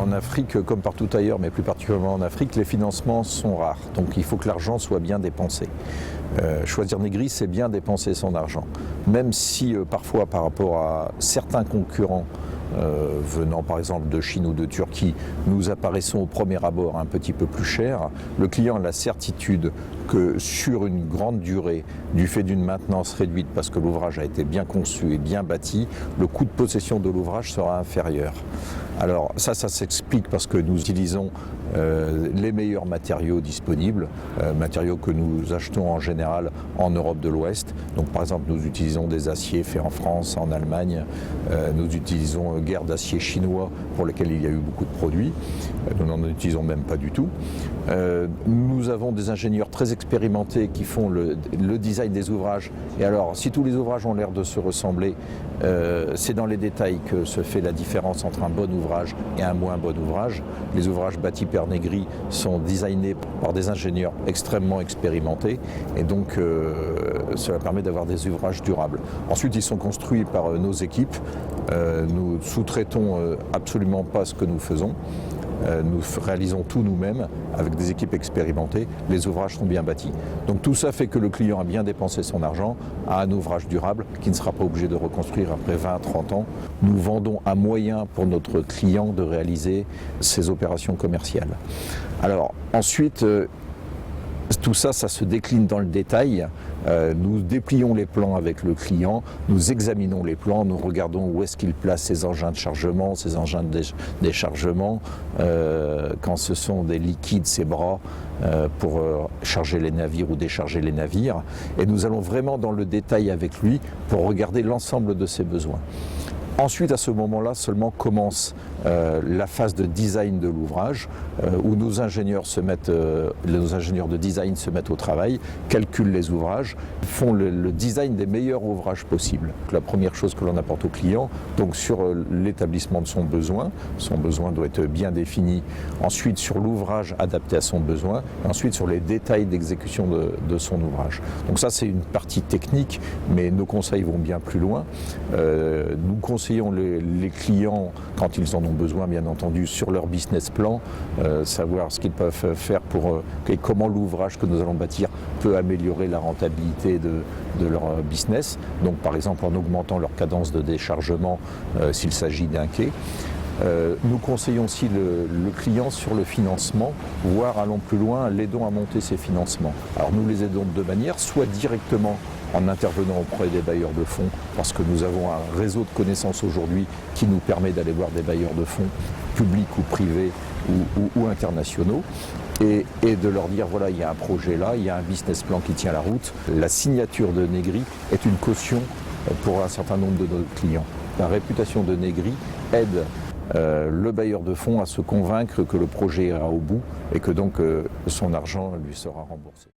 En Afrique, comme partout ailleurs, mais plus particulièrement en Afrique, les financements sont rares. Donc il faut que l'argent soit bien dépensé. Choisir Negri, c'est bien dépenser son argent. Même si parfois par rapport à certains concurrents venant par exemple de Chine ou de Turquie, nous apparaissons au premier abord un petit peu plus cher, le client a la certitude que sur une grande durée, du fait d'une maintenance réduite parce que l'ouvrage a été bien conçu et bien bâti, le coût de possession de l'ouvrage sera inférieur. Alors ça s'explique parce que nous utilisons les meilleurs matériaux disponibles, matériaux que nous achetons en général en Europe de l'Ouest. Donc par exemple nous utilisons des aciers faits en France, en Allemagne, nous utilisons guère d'acier chinois pour lequel il y a eu beaucoup de produits, nous n'en utilisons même pas du tout. Nous avons des ingénieurs très expérimentés qui font le design des ouvrages. Et alors si tous les ouvrages ont l'air de se ressembler, c'est dans les détails que se fait la différence entre un bon ouvrage et un moins bon ouvrage. Les ouvrages bâtis par Negri sont designés par des ingénieurs extrêmement expérimentés et donc cela permet d'avoir des ouvrages durables. Ensuite, ils sont construits par nos équipes. Nous sous-traitons absolument pas ce que nous faisons. Nous réalisons tout nous-mêmes avec des équipes expérimentées, les ouvrages sont bien bâtis. Donc tout ça fait que le client a bien dépensé son argent, a un ouvrage durable qui ne sera pas obligé de reconstruire après 20-30 ans. Nous vendons un moyen pour notre client de réaliser ses opérations commerciales. Alors ensuite, tout ça, ça se décline dans le détail. Nous déplions les plans avec le client, nous examinons les plans, nous regardons où est-ce qu'il place ses engins de chargement, ses engins de déchargement, quand ce sont des liquides, ses bras, pour charger les navires ou décharger les navires. Et nous allons vraiment dans le détail avec lui pour regarder l'ensemble de ses besoins. Ensuite, à ce moment-là, seulement commence la phase de design de l'ouvrage, où nos ingénieurs de design se mettent au travail, calculent les ouvrages, font le design des meilleurs ouvrages possibles. La première chose que l'on apporte au client, donc sur l'établissement de son besoin doit être bien défini, ensuite sur l'ouvrage adapté à son besoin, et ensuite sur les détails d'exécution de son ouvrage. Donc ça, c'est une partie technique, mais nos conseils vont bien plus loin. Nous conseillons les clients, quand ils en ont besoin, bien entendu, sur leur business plan, savoir ce qu'ils peuvent faire et comment l'ouvrage que nous allons bâtir peut améliorer la rentabilité de leur business. Donc par exemple en augmentant leur cadence de déchargement s'il s'agit d'un quai. Nous conseillons aussi le client sur le financement, voire allons plus loin, l'aidons à monter ses financements. Alors nous les aidons de deux manières, soit directement en intervenant auprès des bailleurs de fonds, parce que nous avons un réseau de connaissances aujourd'hui qui nous permet d'aller voir des bailleurs de fonds publics ou privés ou internationaux, et de leur dire voilà, il y a un projet là, il y a un business plan qui tient la route. La signature de Negri est une caution pour un certain nombre de nos clients. La réputation de Negri aide le bailleur de fonds à se convaincre que le projet ira au bout et que donc son argent lui sera remboursé.